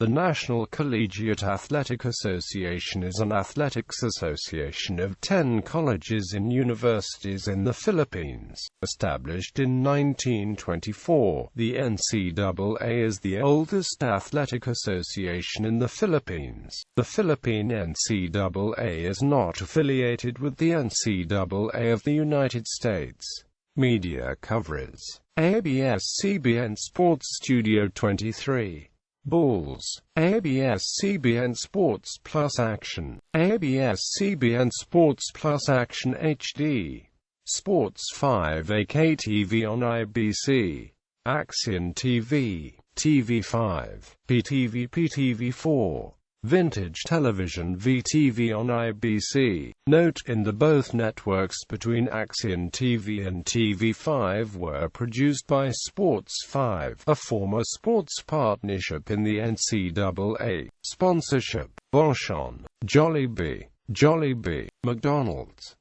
The National Collegiate Athletic Association is an athletics association of 10 colleges and universities in the Philippines. Established in 1924, the NCAA is the oldest athletic association in the Philippines. The Philippine NCAA is not affiliated with the NCAA of the United States. Media coverage: Abs-Cbn Sports Studio 23. Bulls, Abs-Cbn Sports Plus Action, Abs-Cbn Sports Plus Action HD, Sports 5 AKTV on IBC, Action TV, TV5, PTV PTV4, Vintage Television VTV on IBC. Note: in the both networks between Action TV and TV5 were produced by Sports 5, a former sports partnership in the NCAA. Sponsorship: Boschon, Jollibee, McDonald's,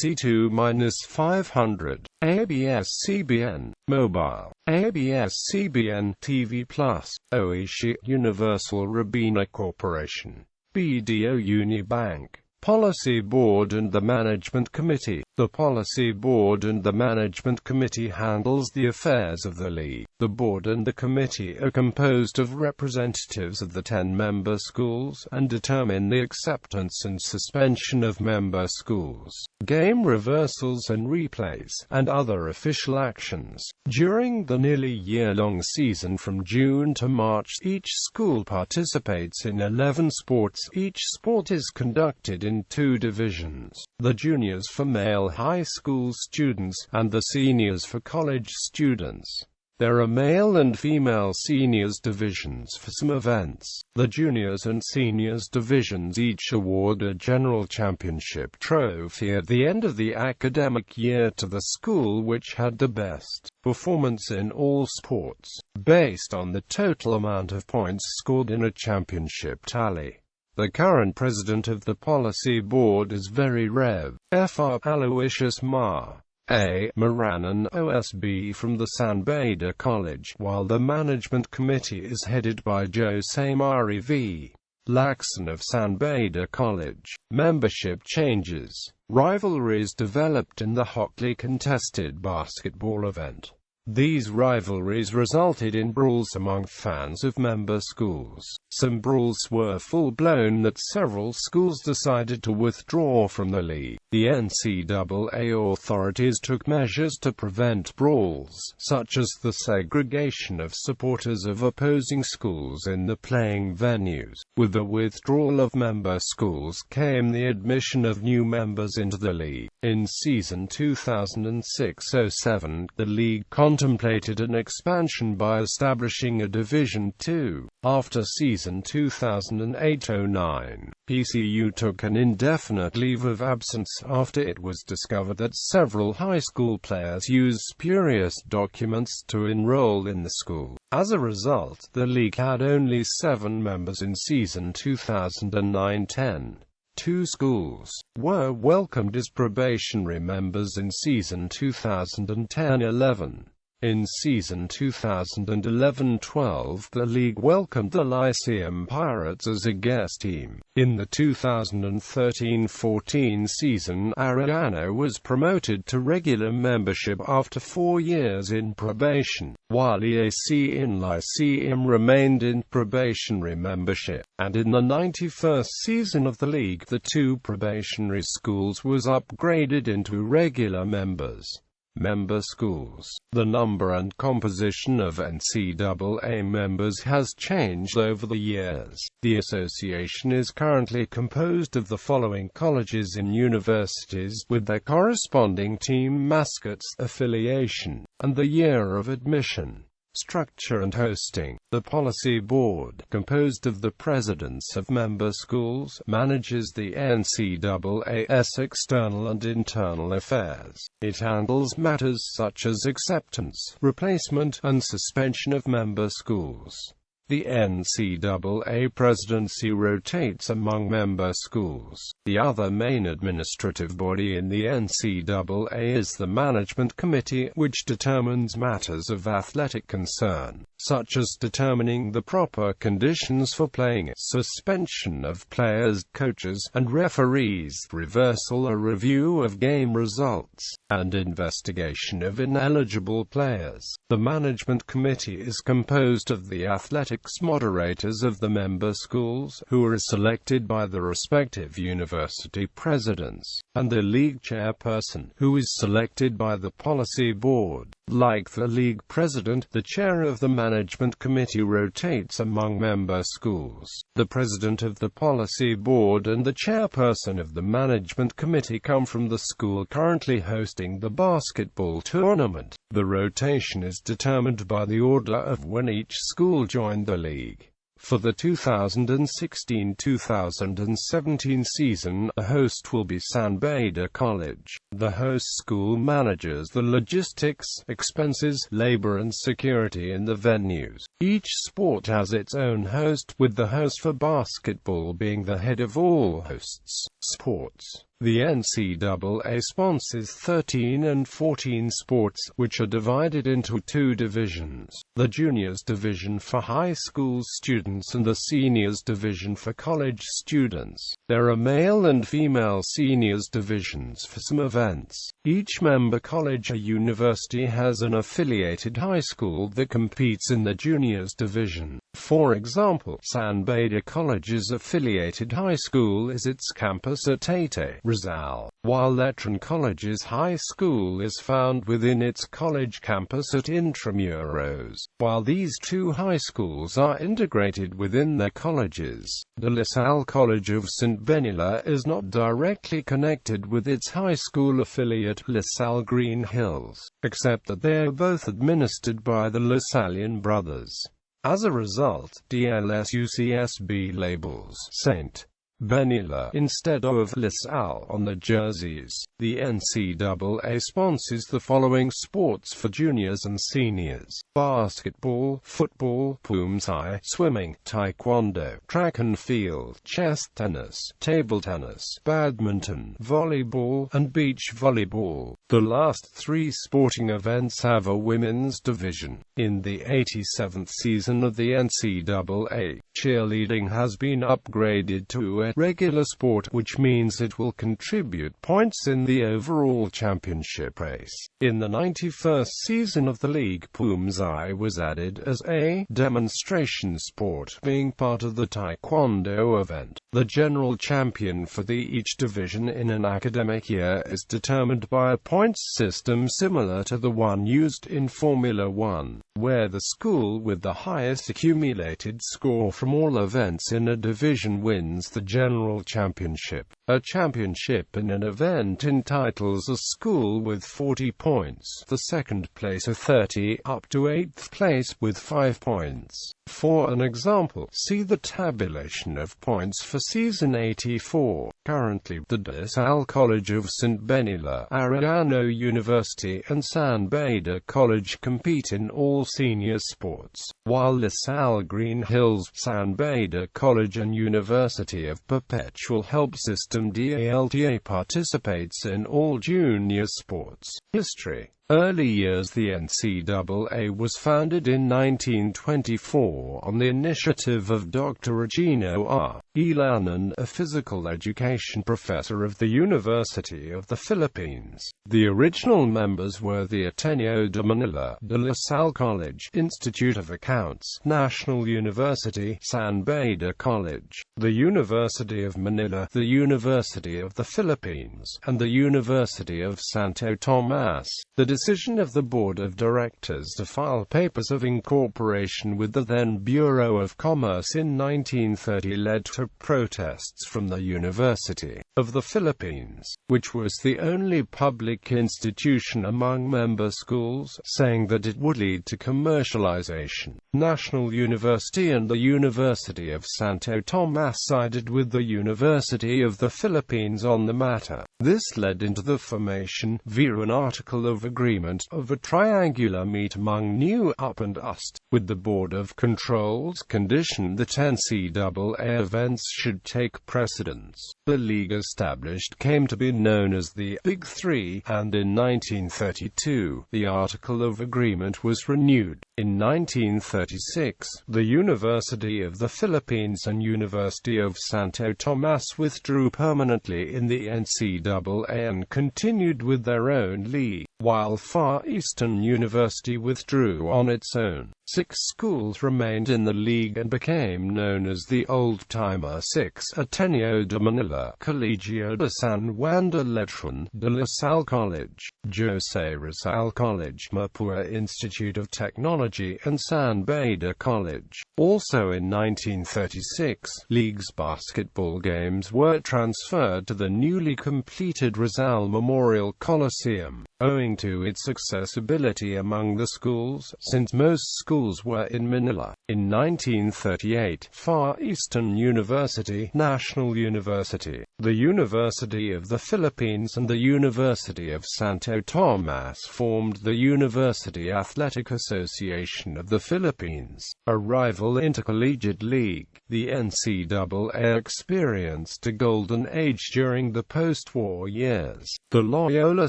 C2-500, Abs-Cbn, Mobile, Abs-Cbn TV Plus, Oishi, Universal Robina Corporation, BDO Unibank. Policy Board and the Management Committee. The Policy Board and the Management Committee handles the affairs of the league. The board and the committee are composed of representatives of the 10 member schools and determine the acceptance and suspension of member schools, game reversals and replays, and other official actions. During the nearly year-long season from June to March, each school participates in 11 sports. Each sport is conducted in 2 divisions: the juniors for male high school students, and the seniors for college students. There are male and female seniors divisions for some events. The juniors and seniors divisions each award a general championship trophy at the end of the academic year to the school which had the best performance in all sports, based on the total amount of points scored in a championship tally. The current president of the Policy Board is Very Rev. Fr. Aloysius Ma. A. Maranan OSB from the San Beta College, while the Management Committee is headed by Jose Mari V. Lacson of San Beta College. Membership changes. Rivalries developed in the hotly contested basketball event. These rivalries resulted in brawls among fans of member schools. Some brawls were full-blown that several schools decided to withdraw from the league. The NCAA authorities took measures to prevent brawls, such as the segregation of supporters of opposing schools in the playing venues. With the withdrawal of member schools came the admission of new members into the league. In season 2006-07, the league contemplated an expansion by establishing a Division II. After season 2008-09, PCU took an indefinite leave of absence after it was discovered that several high school players used spurious documents to enroll in the school. As a result, the league had only 7 members in season 2009-10. 2 schools were welcomed as probationary members in season 2010-11. In season 2011-12, the league welcomed the Lyceum Pirates as a guest team. In the 2013-14 season, Arellano was promoted to regular membership after 4 years in probation, while EAC in Lyceum remained in probationary membership. And in the 91st season of the league, the 2 probationary schools was upgraded into regular members. Member schools. The number and composition of NCAA members has changed over the years. The association is currently composed of the following colleges and universities, with their corresponding team mascots, affiliation, and the year of admission. Structure and hosting. The Policy Board, composed of the presidents of member schools, manages the NCAA's external and internal affairs. It handles matters such as acceptance, replacement, and suspension of member schools. The NCAA presidency rotates among member schools. The other main administrative body in the NCAA is the Management Committee, which determines matters of athletic concern, such as determining the proper conditions for playing, suspension of players, coaches, and referees, reversal or review of game results, and investigation of ineligible players. The Management Committee is composed of the athletics moderators of the member schools, who are selected by the respective university presidents, and the league chairperson, who is selected by the policy board. Like the league president, the chair of the Management Committee rotates among member schools. The president of the policy board and the chairperson of the Management Committee come from the school currently hosting the basketball tournament. The rotation is determined by the order of when each school joined the league. For the 2016-2017 season, the host will be San Beta College. The host school manages the logistics, expenses, labor and security in the venues. Each sport has its own host, with the host for basketball being the head of all hosts' sports. The NCAA sponsors 13 and 14 sports, which are divided into two divisions: the Juniors Division for high school students and the Seniors Division for college students. There are male and female Seniors Divisions for some events. Each member college or university has an affiliated high school that competes in the Juniors Division. For example, San Beta College's affiliated high school is its campus at Ateneo Lasalle, while Letran College's high school is found within its college campus at Intramuros. While these two high schools are integrated within their colleges, the LaSalle College of St. Benila is not directly connected with its high school affiliate, LaSalle Green Hills, except that they are both administered by the LaSallian brothers. As a result, DLSUCSB labels St. Benila instead of LaSalle on the jerseys. The NCAA sponsors the following sports for juniors and seniors: basketball, football, pumsai, swimming, taekwondo, track and field, chess tennis, table tennis, badminton, volleyball, and beach volleyball. The last three sporting events have a women's division. In the 87th season of the NCAA, cheerleading has been upgraded to a regular sport, which means it will contribute points in the overall championship race. In the 91st season of the league, pumsai was added as a demonstration sport, being part of the taekwondo event. The general champion for each division in an academic year is determined by a points system similar to the one used in Formula One, where the school with the highest accumulated score from all events in a division wins the general championship. A championship in an event entitles a school with 40 points, the second place of 30, up to 8th place with 5 points. For an example, see the tabulation of points for season 84. Currently, the LaSalle College of St. Benila, Ateneo University, and San Beta College compete in all senior sports, while LaSalle Green Hills, San Beta College and University of Perpetual Help System DALTA participates in all junior sports. History. Early years. The NCAA was founded in 1924 on the initiative of Dr. Regino R. Ilanan, a physical education professor of the University of the Philippines. The original members were the Ateneo de Manila, the LaSalle College, Institute of Accounts, National University, San Beta College, the University of Manila, the University of the Philippines, and the University of Santo Tomas. The decision of the Board of Directors to file papers of incorporation with the then Bureau of Commerce in 1930 led to protests from the University of the Philippines, which was the only public institution among member schools, saying that it would lead to commercialization. National University and the University of Santo Tomas sided with the University of the Philippines on the matter. This led into the formation, via an article of agreement, of a triangular meet among New Up and Ust, with the Board of Control's condition that NCAA events should take precedence. The league established came to be known as the Big Three, and in 1932, the article of agreement was renewed. In 1936, the University of the Philippines and University of Santo Tomas withdrew permanently in the NCAA and continued with their own league, while Far Eastern University withdrew on its own. 6 schools remained in the league and became known as the Old-Timer Six: Ateneo de Manila, Collegiate de San Juan de Letran, de La Salle College, Jose Rizal College, Mapua Institute of Technology, and San Beta College. Also in 1936, league's basketball games were transferred to the newly completed Rizal Memorial Coliseum, owing to its accessibility among the schools, since most schools were in Manila. In 1938, Far Eastern University, National University, the University of the Philippines and the University of Santo Tomas formed the University Athletic Association of the Philippines, a rival intercollegiate league. The NCAA experienced a golden age during the post-war years. The Loyola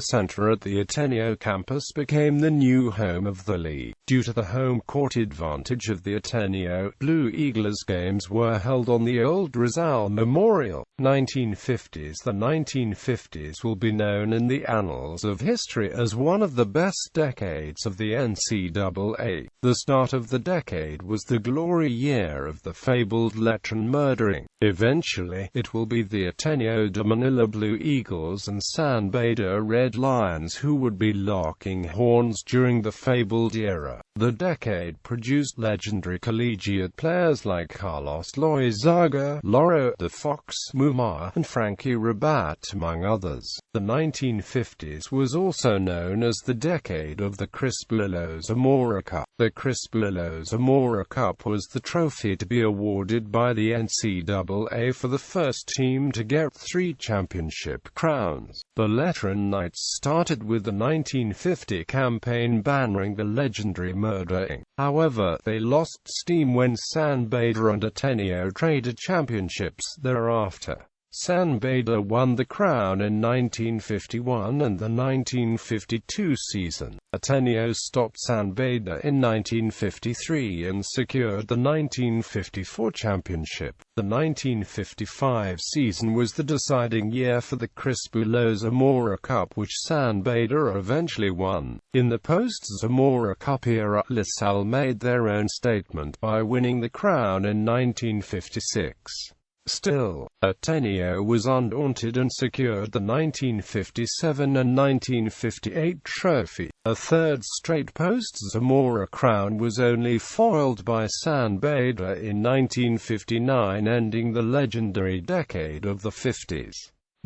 Center at the Ateneo campus became the new home of the league. Due to the home court advantage of the Ateneo, Blue Eagles games were held on the old Rizal Memorial. 1950s. The 1950s will be known in the annals of history as one of the best decades of the NCAA. The start of the decade was the glory year of the fabled Letran murdering. Eventually, it will be the Ateneo de Manila Blue Eagles and San Beta Red Lions who would be locking horns during the fabled era. The decade produced legendary collegiate players like Carlos Loizaga, Loro the Fox Mumar, and Frankie Rabat, among others. The 1950s was also known as the decade of the Crispullo Zamora Cup. The Crispullo Zamora Cup was the trophy to be awarded by the NCAA for the first team to get 3 championship crowns. The Letran Knights started with the 1950 campaign banning the legendary murdering. However, they lost steam when San Beta and Ateneo traded championships thereafter. San Beta won the crown in 1951 and the 1952 season. Ateneo stopped San Beta in 1953 and secured the 1954 championship. The 1955 season was the deciding year for the Crispullo Zamora Cup, which San Beta eventually won. In the post-Zamora Cup era, LaSalle made their own statement by winning the crown in 1956. Still, Ateneo was undaunted and secured the 1957 and 1958 trophy. A third straight post-Zamora crown was only foiled by San Beta in 1959, ending the legendary decade of the 50s.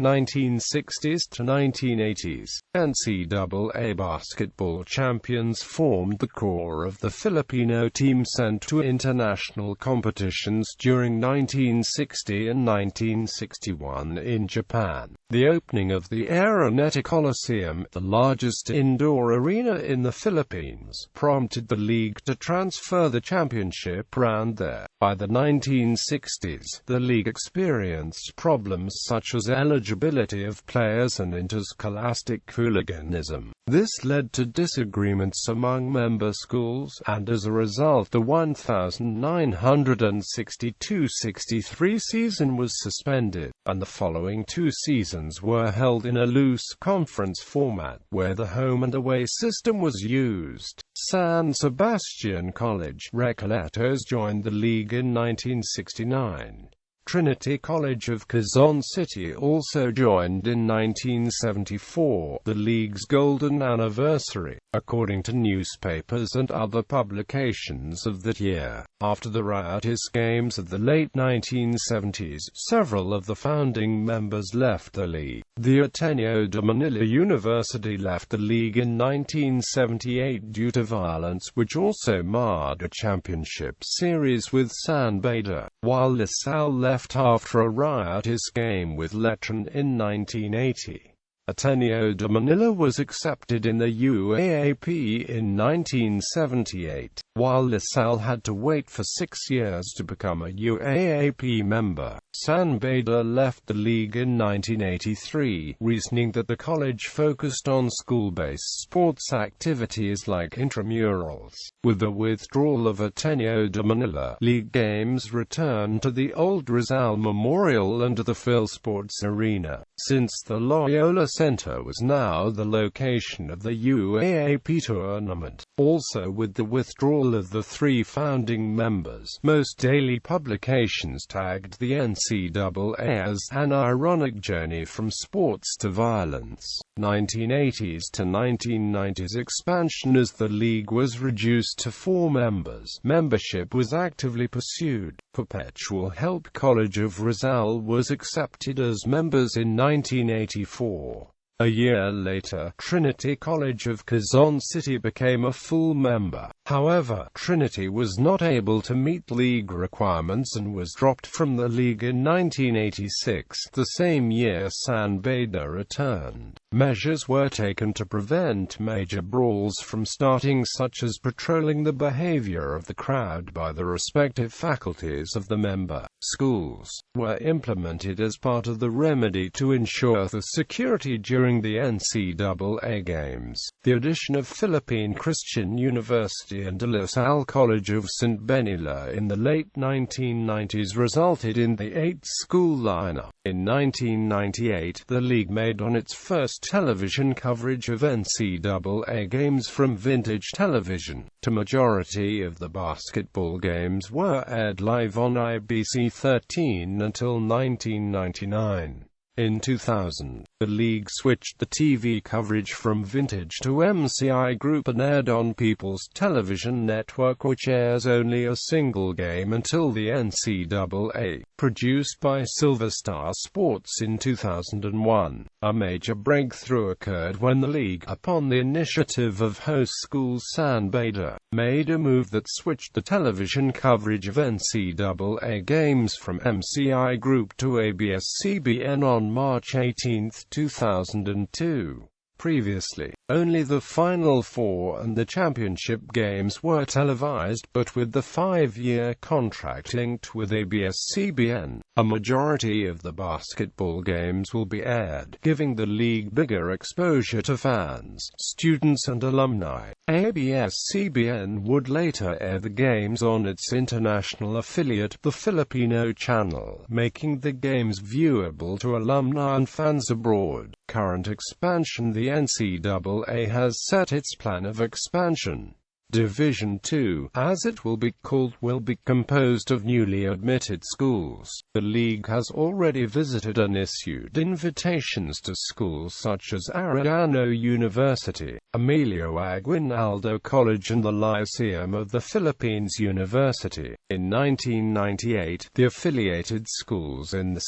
1960s to 1980s, NCAA basketball champions formed the core of the Filipino team sent to international competitions during 1960 and 1961 in Japan. The opening of the Araneta Coliseum, the largest indoor arena in the Philippines, prompted the league to transfer the championship round there. By the 1960s, the league experienced problems such as eligibility of players and interscholastic hooliganism. This led to disagreements among member schools, and as a result the 1962-63 season was suspended, and the following 2 seasons were held in a loose conference format, where the home and away system was used. San Sebastian College, Recoletos joined the league in 1969. Trinity College of Quezon City also joined in 1974, the league's golden anniversary, according to newspapers and other publications of that year. After the riotous games of the late 1970s, several of the founding members left the league. The Ateneo de Manila University left the league in 1978 due to violence, which also marred a championship series with San Beta, while LaSalle left after a riotous game with Letran in 1980. Ateneo de Manila was accepted in the UAAP in 1978, while LaSalle had to wait for 6 years to become a UAAP member. San Beta left the league in 1983, reasoning that the college focused on school-based sports activities like intramurals. With the withdrawal of Ateneo de Manila, league games returned to the old Rizal Memorial and the Philsports Arena, since the Loyola Center was now the location of the UAAP tournament. Also, with the withdrawal of the 3 founding members, most daily publications tagged the NCAA as an ironic journey from sports to violence. 1980s to 1990s expansion as the league was reduced to 4 members. Membership was actively pursued. Perpetual Help College of Rizal was accepted as members in 1984. A year later, Trinity College of Quezon City became a full member. However, Trinity was not able to meet league requirements and was dropped from the league in 1986. The same year San Beta returned. Measures were taken to prevent major brawls from starting, such as patrolling the behavior of the crowd by the respective faculties of the member schools, were implemented as part of the remedy to ensure the security during the NCAA games. The addition of Philippine Christian University and LaSalle College of St. Benila in the late 1990s resulted in the 8-school lineup. In 1998, the league made on its first television coverage of NCAA games from Vintage Television. The majority of the basketball games were aired live on IBC 13 until 1999. In 2000, the league switched the TV coverage from Vintage to MCI Group and aired on People's Television Network, which airs only a single game until the NCAA. Produced by Silver Star Sports in 2001, a major breakthrough occurred when the league, upon the initiative of host school San Beta, made a move that switched the television coverage of NCAA games from MCI Group to Abs-Cbn on March 18, 2002. Previously, only the Final Four and the championship games were televised, but with the 5-year contract linked with Abs-Cbn, a majority of the basketball games will be aired, giving the league bigger exposure to fans, students and alumni. Abs-Cbn would later air the games on its international affiliate, the Filipino channel, making the games viewable to alumni and fans abroad. Current expansion. The NCAA has set its plan of expansion. Division 2, as it will be called, will be composed of newly admitted schools. The league has already visited and issued invitations to schools such as Ateneo University, Emilio Aguinaldo College and the Lyceum of the Philippines University. In 1998, the affiliated schools in the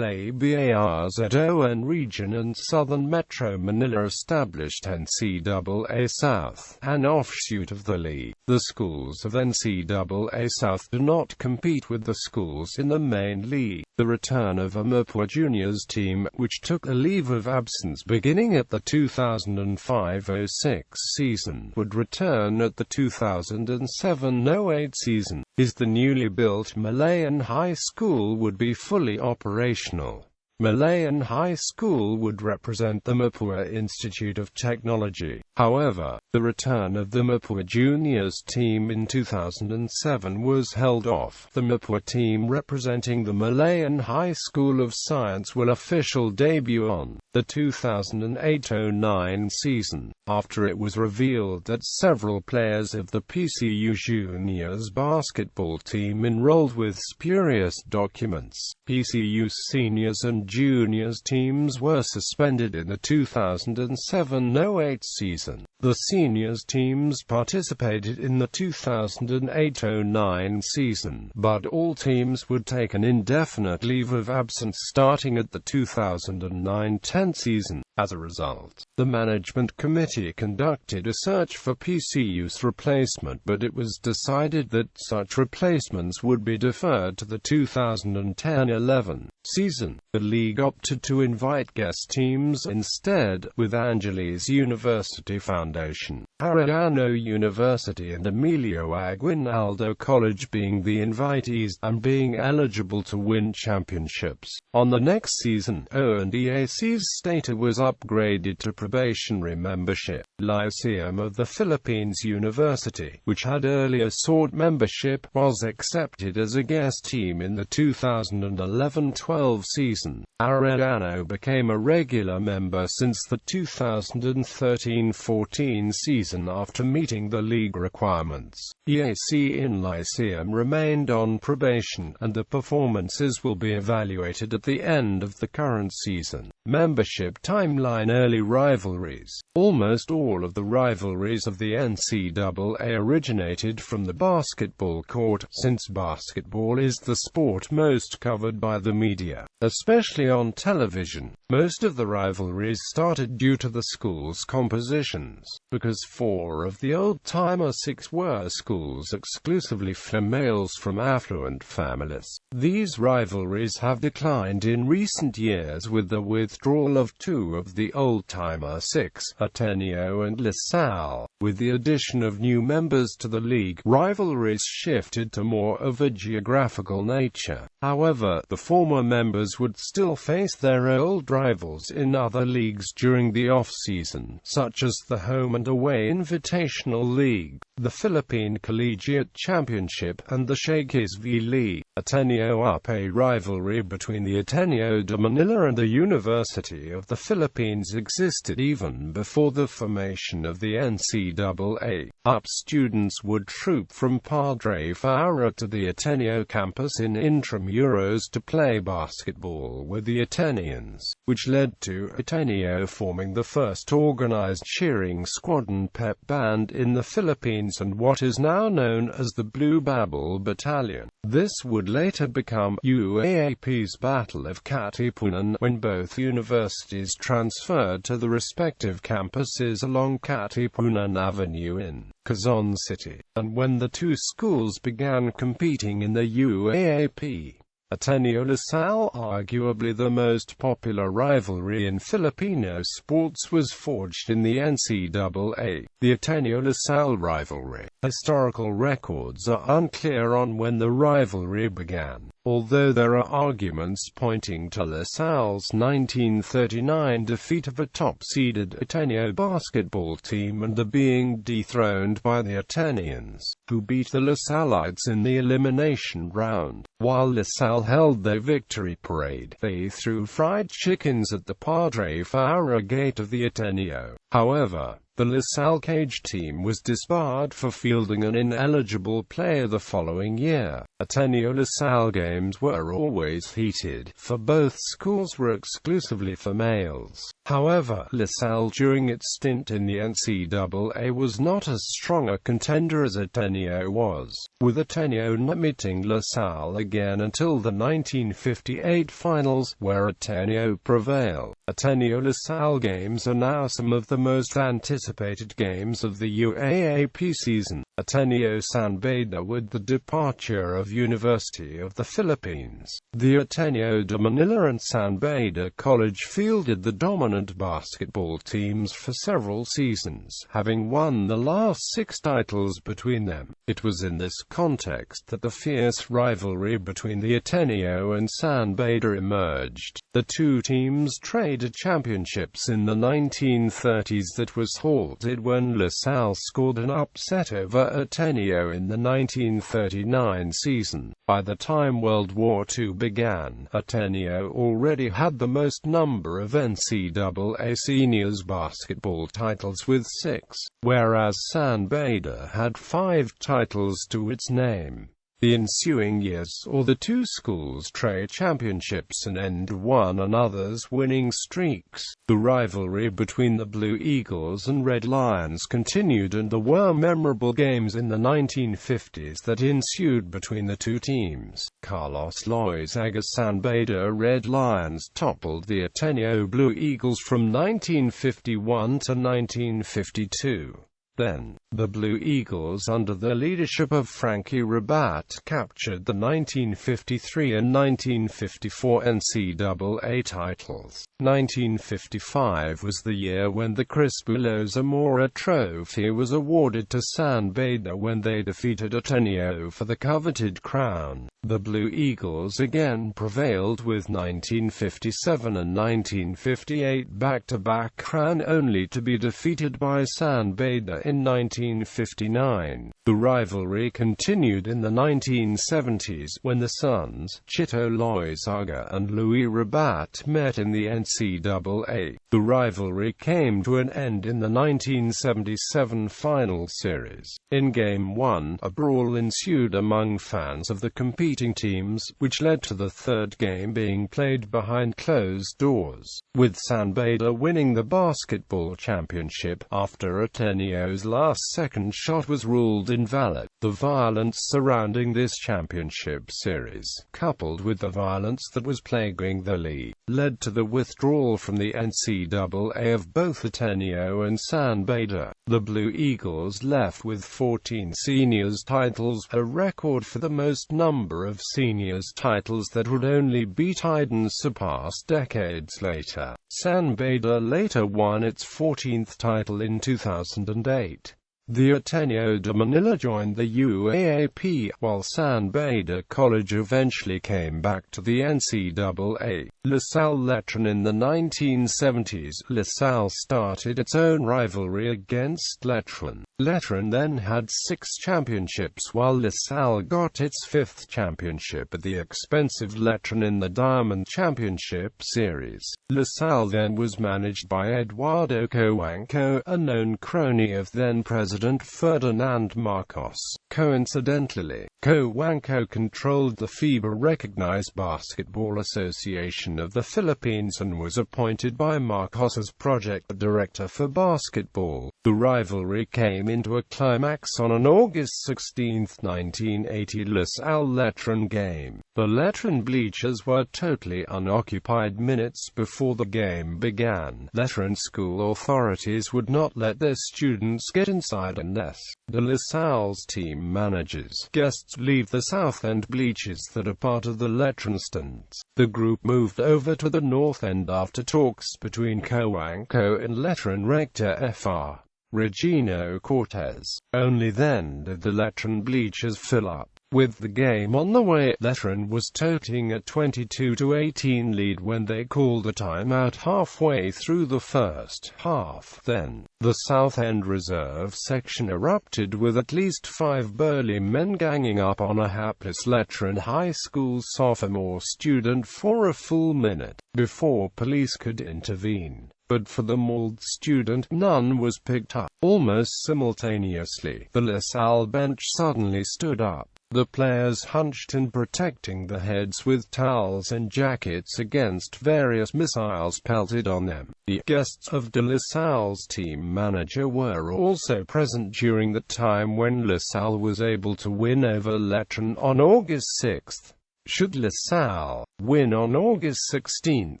CALABARZON region and Southern Metro Manila established NCAA South, an offshoot of the league. The schools of NCAA South do not compete with the schools in the main league. The return of a Mapua Juniors team, which took a leave of absence beginning at the 2005-06 season, would return at the 2007-08 season. The newly built Malayan High School would be fully operational. Malayan High School would represent the Mapua Institute of Technology. However, the return of the Mapua Juniors team in 2007 was held off. The Mapua team representing the Malayan High School of Science will official debut on the 2008-09 season, after it was revealed that several players of the PCU Juniors basketball team enrolled with spurious documents. PCU's seniors and juniors teams were suspended in the 2007-08 season. The seniors teams participated in the 2008-09 season, but all teams would take an indefinite leave of absence starting at the 2009-10 season. As a result, the management committee conducted a search for PCU's replacement, but it was decided that such replacements would be deferred to the 2010-11 season. The league opted to invite guest teams instead, with Angeles University Foundation, Herediano University and Emilio Aguinaldo College being the invitees, and being eligible to win championships. On the next season, O&EAC's status was upgraded to probationary membership. Lyceum of the Philippines University, which had earlier sought membership, was accepted as a guest team in the 2011-12 season. Herediano became a regular member since the 2013-14 season after meeting the league requirements. EAC in Lyceum remained on probation, and the performances will be evaluated at the end of the current season. Membership timeline. Early rivalries. Almost all of the rivalries of the NCAA originated from the basketball court, since basketball is the sport most covered by the media, especially on television. Most of the rivalries started due to the school's compositions, because 4 of the old-timer 6 were schools exclusively for males from affluent families. These rivalries have declined in recent years with the withdrawal of 2 of the old-timer 6, Ateneo and Lasalle. With the addition of new members to the league, rivalries shifted to more of a geographical nature. However, the former members would still face their old rivals in other leagues during the off-season, such as the Home and Away Invitational League, the Philippine Collegiate Championship, and the Shakey's V-League. Ateneo Up. A rivalry between the Ateneo de Manila and the University of the Philippines existed even before the formation of the NCAA. Up students would troop from Padre Faura to the Ateneo campus in intramuros to play basketball with the Ateneans, which led to Ateneo forming the first organized cheering squad and pep band in the Philippines and what is now known as the Blue Babel Battalion. This would later become UAAP's Battle of Katipunan, when both universities transferred to the respective campuses along Katipunan Avenue in Quezon City, and when the two schools began competing in the UAAP. Ateneo Lasalle, arguably the most popular rivalry in Filipino sports, was forged in the NCAA. The Ateneo Lasalle rivalry. Historical records are unclear on when the rivalry began, although there are arguments pointing to Lasalle's 1939 defeat of a top-seeded Ateneo basketball team and the being dethroned by the Ateneans, who beat the Lasallites in the elimination round. While Lasalle held their victory parade, they threw fried chickens at the Padre Faura gate of the Ateneo. However, the Lasalle Cage team was disbarred for fielding an ineligible player the following year. Ateneo Lasalle games were always heated, for both schools were exclusively for males. However, Lasalle during its stint in the NCAA was not as strong a contender as Ateneo was, with Ateneo not meeting Lasalle again until the 1958 finals, where Ateneo prevailed. Ateneo Lasalle games are now some of the most anticipated games of the UAAP season. Ateneo San Beta. With the departure of University of the Philippines, the Ateneo de Manila and San Beta College fielded the dominant basketball teams for several seasons, having won the last 6 titles between them. It was in this context that the fierce rivalry between the Ateneo and San Beta emerged. The two teams traded championships in the 1930s that was halted when Lasalle scored an upset over Ateneo in the 1939 season. By the time World War II began, Ateneo already had the most number of NCAA seniors basketball titles with 6, whereas San Beta had 5 titles to its name. The ensuing years saw the two schools trade championships and end one another's winning streaks. The rivalry between the Blue Eagles and Red Lions continued, and there were memorable games in the 1950s that ensued between the two teams. Carlos Loizaga's San Beta Red Lions toppled the Ateneo Blue Eagles from 1951 to 1952. Then, the Blue Eagles under the leadership of Frankie Rabat captured the 1953 and 1954 NCAA titles. 1955 was the year when the Crispulo Zamora Trophy was awarded to San Beta when they defeated Ateneo for the coveted crown. The Blue Eagles again prevailed with 1957 and 1958 back-to-back crown, only to be defeated by San Beta in 1959. The rivalry continued in the 1970s, when the sons, Chito Loizaga and Louis Rabat, met in the NCAA. The rivalry came to an end in the 1977 final series. In Game 1, a brawl ensued among fans of the competing teams, which led to the third game being played behind closed doors, with San Beta winning the basketball championship after Ateneo's last second shot was ruled invalid. The violence surrounding this championship series, coupled with the violence that was plaguing the league, led to the withdrawal from the NCAA of both Ateneo and San Beta. The Blue Eagles left with 14 seniors titles, a record for the most number of seniors titles that would only be tied and surpassed decades later. San Beta later won its 14th title in 2008. The Ateneo de Manila joined the UAAP, while San Beta College eventually came back to the NCAA. LaSalle Letran. In the 1970s, LaSalle started its own rivalry against Letran. Letran then had 6 championships, while LaSalle got its 5th championship at the expense of Letran in the Diamond Championship Series. LaSalle then was managed by Eduardo Cojuangco, a known crony of then-President Ferdinand Marcos. Coincidentally, Cojuangco controlled the FIBA-recognized Basketball Association of the Philippines and was appointed by Marcos as project director for basketball. The rivalry came into a climax on an August 16, 1980 LaSalle Letran game. The Letran bleachers were totally unoccupied minutes before the game began. Letran school authorities would not let their students get inside unless the LaSalle's team managers guests leave the south end bleachers that are part of the Letran stands. The group moved over to the north end after talks between Cojuangco and Letran rector Fr. Regino Cortez. Only then did the Letran bleachers fill up. With the game on the way, Letran was toting a 22-18 lead when they called a timeout halfway through the first half. Then, the South End reserve section erupted with at least 5 burly men ganging up on a hapless Letran high school sophomore student for a full minute, before police could intervene. But for the mauled student, none was picked up. Almost simultaneously, the LaSalle bench suddenly stood up. The players hunched in, protecting their heads with towels and jackets against various missiles pelted on them. The guests of De La Salle's team manager were also present during the time when LaSalle was able to win over Letran on August 6. Should LaSalle win on August 16,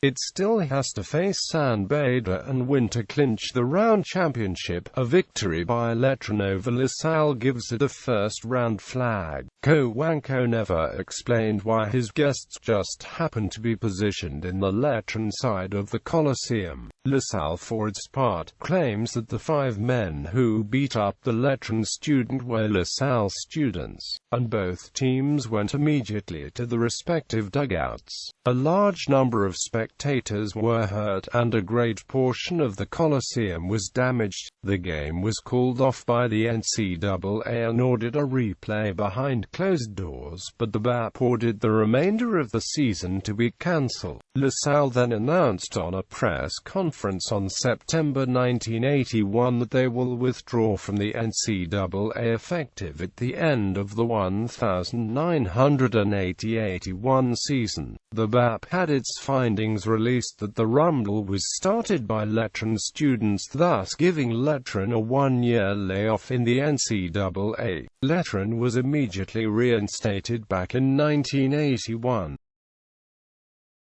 it still has to face San Beta and win to clinch the round championship. A victory by Letran over LaSalle gives it a first-round flag. Cojuangco never explained why his guests just happened to be positioned in the Letran side of the Coliseum. LaSalle, for its part, claims that the 5 men who beat up the Letran student were LaSalle students, and both teams went immediately to the respective dugouts. dugouts. A large number of spectators were hurt, and a great portion of the Coliseum was damaged. The game was called off by the NCAA and ordered a replay behind closed doors, but the BAP ordered the remainder of the season to be cancelled. LaSalle then announced on a press conference on September 1981 that they will withdraw from the NCAA effective at the end of the 1980-81 season. The BAP had its findings released that the Rumble was started by Letran students, thus giving Letran a one-year layoff in the NCAA. Letran was immediately reinstated back in 1981.